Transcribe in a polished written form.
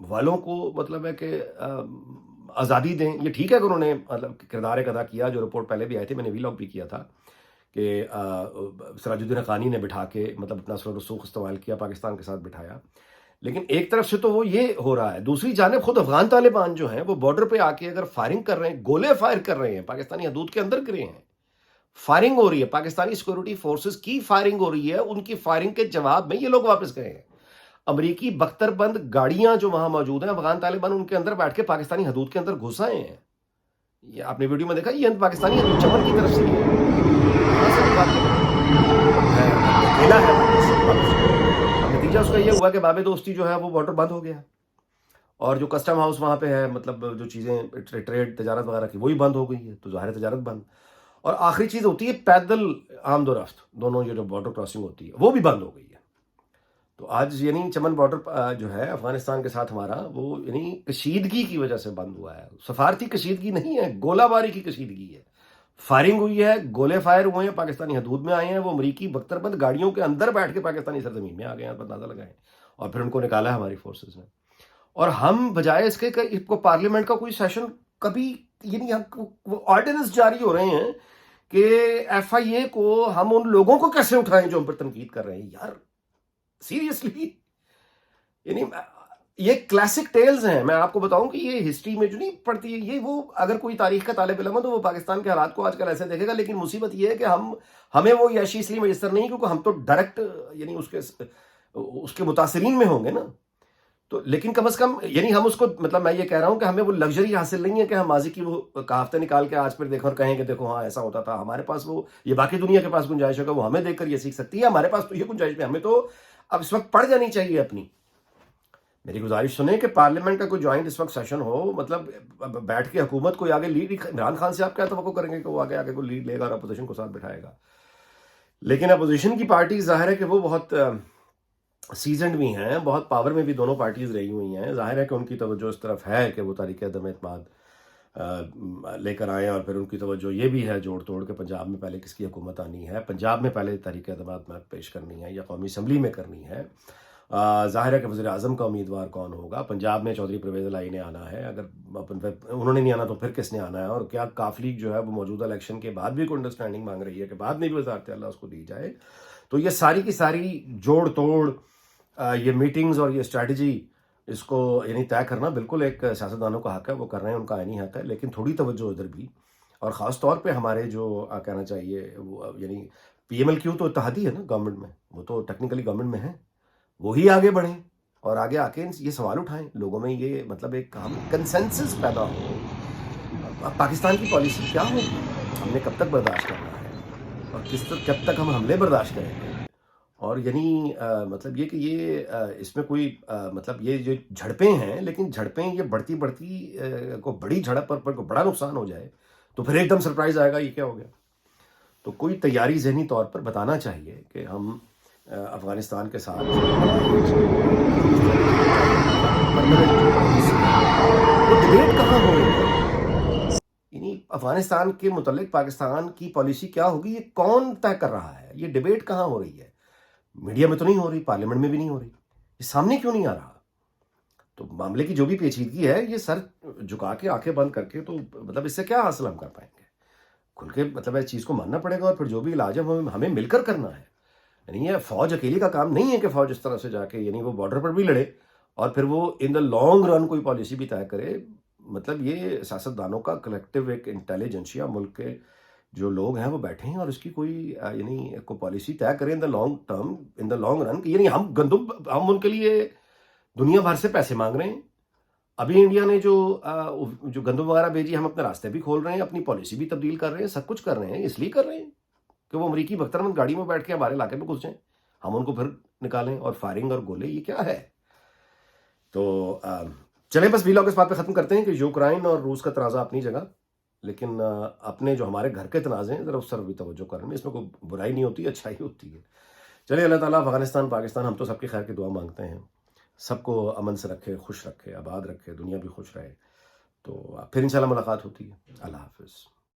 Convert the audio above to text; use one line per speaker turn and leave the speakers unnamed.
والوں کو مطلب ہے کہ آزادی دیں. یہ ٹھیک ہے کہ انہوں نے مطلب کردار ایک ادا کیا, جو رپورٹ پہلے بھی آئے تھے, میں نے ویلاگ بھی کیا تھا کہ سراج الدین حقانی نے بٹھا کے مطلب اپنا اثر و رسوخ استعمال کیا, پاکستان کے ساتھ بٹھایا. لیکن ایک طرف سے تو وہ یہ ہو رہا ہے, دوسری جانب خود افغان طالبان جو ہیں وہ بارڈر پہ آ کے اگر فائرنگ کر رہے ہیں, گولے فائر کر رہے ہیں, پاکستانی حدود کے اندر گرے ہیں, فائرنگ ہو رہی ہے, پاکستانی سیکورٹی فورسز کی فائرنگ ہو رہی ہے, ان کی فائرنگ کے جواب میں یہ لوگ واپس گئے ہیں. امریکی بختر بند گاڑیاں جو وہاں موجود ہیں, افغان طالبان ان کے اندر بیٹھ کے پاکستانی حدود کے اندر گھس آئے ہیں. یہ آپ نے ویڈیو میں دیکھا, یہ پاکستانی حدود چمن کی طرف سے ہی ہے. یہاں سے بات اکیلا ہے. اب نتیجہ اس کا یہ ہوا کہ باب دوستی جو ہے وہ بارڈر بند ہو گیا, اور جو کسٹم ہاؤس وہاں پہ ہے, مطلب جو چیزیں ٹریڈ تجارت وغیرہ کی وہی بند ہو گئی ہے, تو ظاہر تجارت بند. اور آخری چیز ہوتی ہے پیدل آمد و رفت, دونوں یہ جو بارڈر کراسنگ ہوتی ہے وہ بھی بند ہو گئی ہے. تو آج یعنی چمن بارڈر جو ہے افغانستان کے ساتھ ہمارا, وہ یعنی کشیدگی کی وجہ سے بند ہوا ہے. سفارتی کشیدگی نہیں ہے, گولہ باری کی کشیدگی ہے. فائرنگ ہوئی ہے, گولے فائر ہوئے ہیں, پاکستانی حدود میں آئے ہیں, وہ امریکی بختر بند گاڑیوں کے اندر بیٹھ کے پاکستانی سرزمین میں آ گئے ہیں, پر اندازہ لگائیں, اور پھر ان کو نکالا ہے ہماری فورسز نے. اور ہم بجائے اس کے کہ کو پارلیمنٹ کا کوئی سیشن کبھی, یعنی وہ آرڈیننس جاری ہو رہے ہیں کہ ایف آئی اے کو ہم ان لوگوں کو کیسے اٹھائیں جو ہم پر تنقید کر رہے ہیں. یار سیریسلی, یعنی یہ کلاسک ٹیلز ہیں. میں آپ کو بتاؤں کہ یہ ہسٹری میں جو نہیں پڑتی ہے, یہ وہ اگر کوئی تاریخ کا طالب علم ہے تو وہ پاکستان کے حالات کو آج کل ایسے دیکھے گا. لیکن مصیبت یہ ہے کہ ہمیں وہ یاشی اس لیے میسر نہیں کیونکہ ہم تو ڈائریکٹ یعنی اس کے متاثرین میں ہوں گے نا. تو لیکن کم از کم یعنی ہم اس کو, مطلب میں یہ کہہ رہا ہوں کہ ہمیں وہ لگژری حاصل نہیں ہے کہ ہم ماضی کی وہ کہاوتیں نکال کے آج پھر دیکھو اور کہیں کہ دیکھو ہاں ایسا ہوتا تھا. ہمارے پاس وہ, یہ باقی دنیا کے پاس گنجائش ہوگا, وہ ہمیں دیکھ کر یہ سیکھ سکتی ہے. ہمارے پاس تو یہ گنجائش میں, ہمیں تو اب اس وقت پڑ جانی چاہیے اپنی. میری گزارش سنیں کہ پارلیمنٹ کا کوئی جوائنٹ اس وقت سیشن ہو, مطلب بیٹھ کے حکومت کوئی آگے لیڈ, عمران خان سے آپ کیا توقع کریں گے کہ وہ آگے کوئی لیڈ لے گا اور اپوزیشن کو ساتھ بٹھائے گا. لیکن اپوزیشن کی پارٹی ظاہر ہے کہ وہ بہت سیزنڈ بھی ہیں, بہت پاور میں بھی دونوں پارٹیز رہی ہوئی ہیں. ظاہر ہے کہ ان کی توجہ اس طرف ہے کہ وہ تحریک عدم اعتماد لے کر آئیں, اور پھر ان کی توجہ یہ بھی ہے جوڑ توڑ کے پنجاب میں پہلے کس کی حکومت آنی ہے, پنجاب میں پہلے تحریک عدم اعتماد پیش کرنی ہے یا قومی اسمبلی میں کرنی ہے. ظاہر ہے کہ وزیر اعظم کا امیدوار کون ہوگا. پنجاب میں چودھری پرویز الہی نے آنا ہے, اگر انہوں نے نہیں آنا تو پھر کس نے آنا ہے, اور کیا کاف لیگ جو ہے وہ موجودہ الیکشن کے بعد بھی کوئی انڈرسٹینڈنگ مانگ رہی ہے کہ بعد میں بھی وزارت اعلیٰ اس کو دی جائے. تو یہ ساری کی ساری جوڑ توڑ, یہ میٹنگز اور یہ اسٹریٹجی, اس کو یعنی طے کرنا بالکل ایک سیاستدانوں کا حق ہے, وہ کر رہے ہیں, ان کا عینی حق ہے. لیکن تھوڑی توجہ ادھر بھی, اور خاص طور پہ ہمارے جو کہنا چاہیے وہ یعنی پی ایم ایل کیو تو اتحادی ہے نا گورنمنٹ میں, وہ تو ٹیکنیکلی گورنمنٹ میں ہے, وہی آگے بڑھیں اور آگے آ کے یہ سوال اٹھائیں لوگوں میں, یہ مطلب ایک کنسنسس پیدا ہو. اب پاکستان کی پالیسی کیا ہوگی, ہم نے کب تک برداشت کرنا ہے, اور کب تک ہم حملے برداشت کریں گے. اور یعنی مطلب یہ کہ یہ اس میں کوئی مطلب یہ جو جھڑپیں ہیں, لیکن جھڑپیں یہ بڑھتی کو بڑی جھڑپ پر کو بڑا نقصان ہو جائے تو پھر ایک دم سرپرائز آئے گا, یہ کیا ہو گیا. تو کوئی تیاری ذہنی طور پر بتانا چاہیے کہ ہم افغانستان کے ساتھ وہ ڈبیٹ کہاں ہو رہی ہے, یعنی افغانستان کے متعلق پاکستان کی پالیسی کیا ہوگی, یہ کون طے کر رہا ہے, یہ ڈبیٹ کہاں ہو رہی ہے. میڈیا میں تو نہیں ہو رہی, پارلیمنٹ میں بھی نہیں ہو رہی, یہ سامنے کیوں نہیں آ رہا. تو معاملے کی جو بھی پیچیدگی ہے, یہ سر جھکا کے آنکھیں بند کر کے, تو مطلب اس سے کیا حاصل ہم کر پائیں گے. کھل کے مطلب اس چیز کو ماننا پڑے گا, اور پھر جو بھی علاج ہے ہمیں مل کر کرنا ہے. یعنی یہ فوج اکیلی کا کام نہیں ہے کہ فوج اس طرح سے جا کے یعنی وہ بارڈر پر بھی لڑے اور پھر وہ ان دا لانگ رن کوئی پالیسی بھی طے کرے. مطلب یہ سیاستدانوں کا کلیکٹیو ایک انٹیلیجنسیا, ملک کے جو لوگ ہیں وہ بیٹھے ہیں اور اس کی کوئی یعنی کوئی پالیسی طے کریں in the long term, in the long run. یعنی ہم ان کے لیے دنیا بھر سے پیسے مانگ رہے ہیں. ابھی انڈیا نے جو گندم وغیرہ بھیجی, ہم اپنے راستے بھی کھول رہے ہیں, اپنی پالیسی بھی تبدیل کر رہے ہیں, سب کچھ کر رہے ہیں. اس لیے کر رہے ہیں کہ وہ امریکی بختر بند گاڑی میں بیٹھ کے ہمارے علاقے میں گھس جائیں, ہم ان کو پھر نکالیں, اور فائرنگ اور گولے, یہ کیا ہے. تو چلیں بس ویلاگ اس بات پہ ختم کرتے ہیں کہ یوکرائن اور روس کا تنازع اپنی جگہ, لیکن اپنے جو ہمارے گھر کے تنازع ہیں ذرا اس طرف بھی توجہ کریں, اس میں کوئی برائی نہیں ہوتی, اچھائی ہوتی ہے. چلیے اللہ تعالیٰ افغانستان پاکستان, ہم تو سب کی خیر کی دعا مانگتے ہیں, سب کو امن سے رکھے, خوش رکھے, آباد رکھے, دنیا بھی خوش رہے. تو پھر انشاءاللہ ملاقات ہوتی ہے. اللہ حافظ.